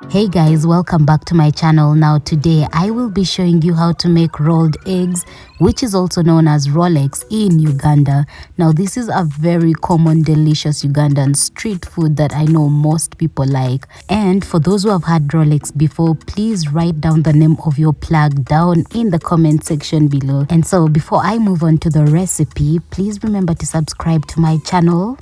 Hey guys, welcome back to my channel. Now today I will be showing you how to make rolled eggs, which is also known as Rolex in Uganda. Now this is a very common delicious Ugandan street food that I know most people like. And for those who have had Rolex before, please write down the name of your plug down in the comment section below. And so before I move on to the recipe, please remember to subscribe to my channel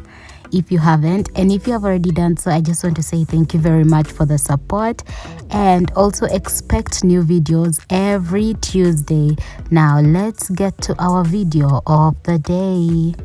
if you haven't, and if you have already done so, I just want to say thank you very much for the support, and also expect new videos every Tuesday. Now let's get to our video of the day.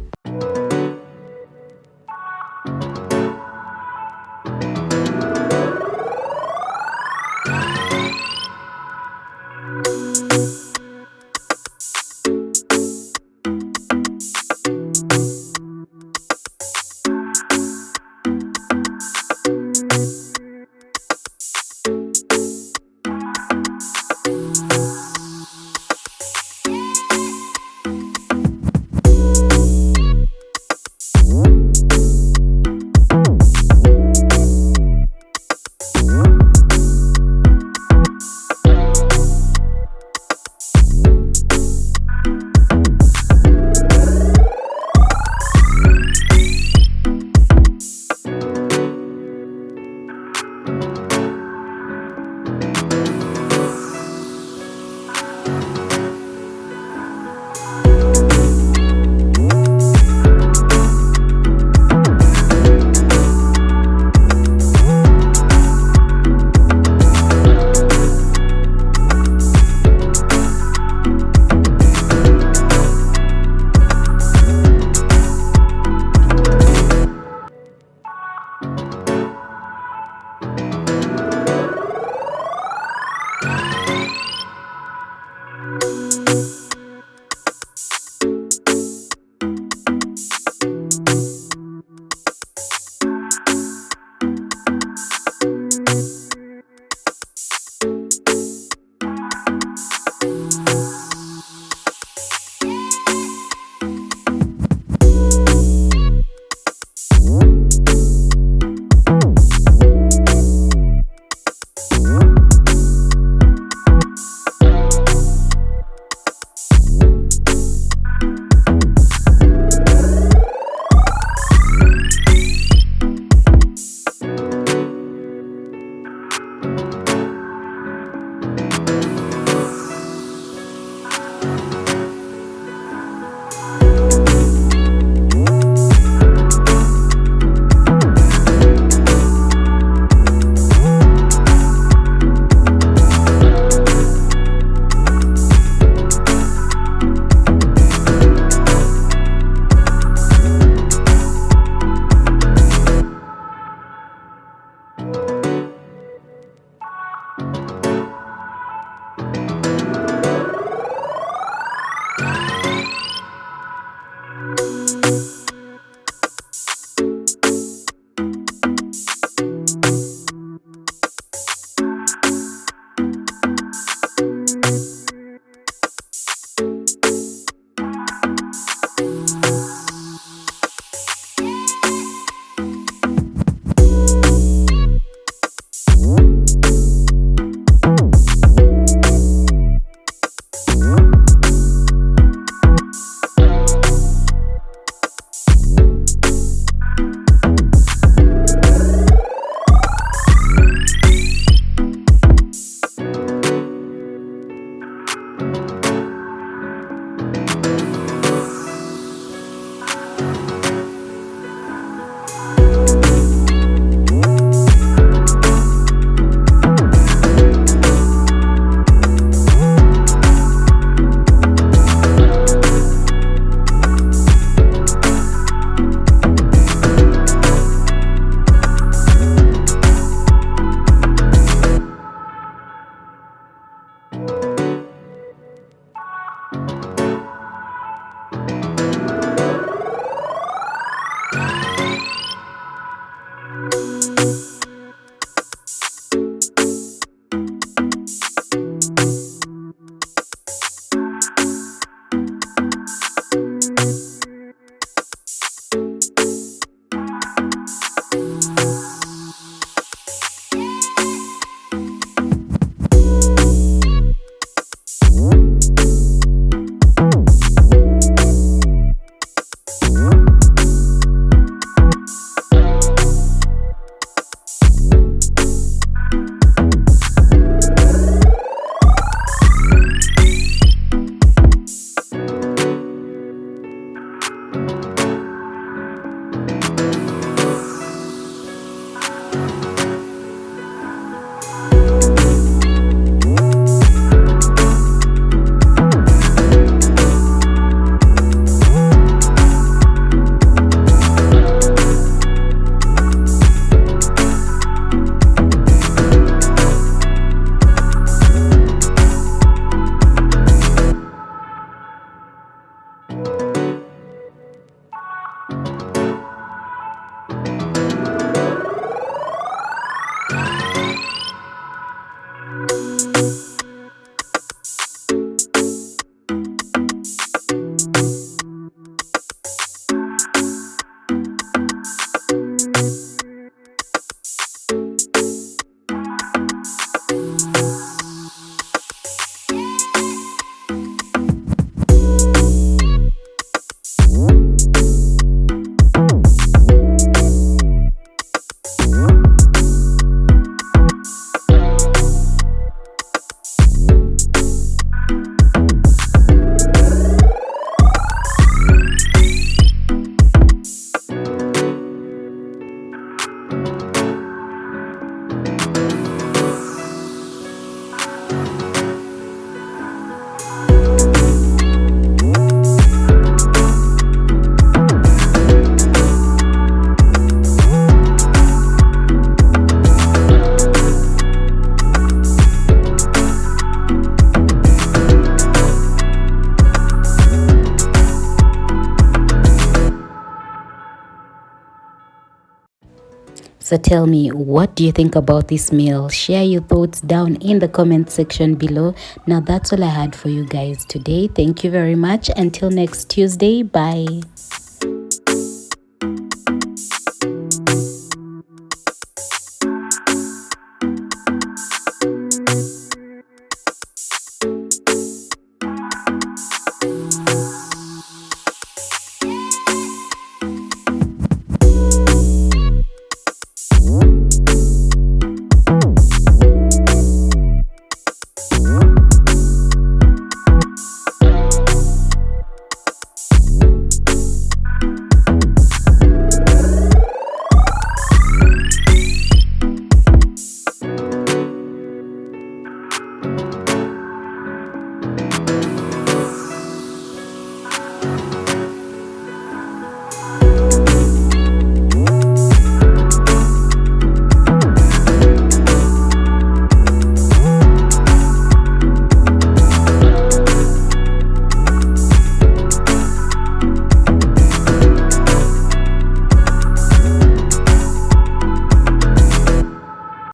So tell me, what do you think about this meal? Share your thoughts down in the comment section below. Now that's all I had for you guys today. Thank you very much. Until next Tuesday, bye.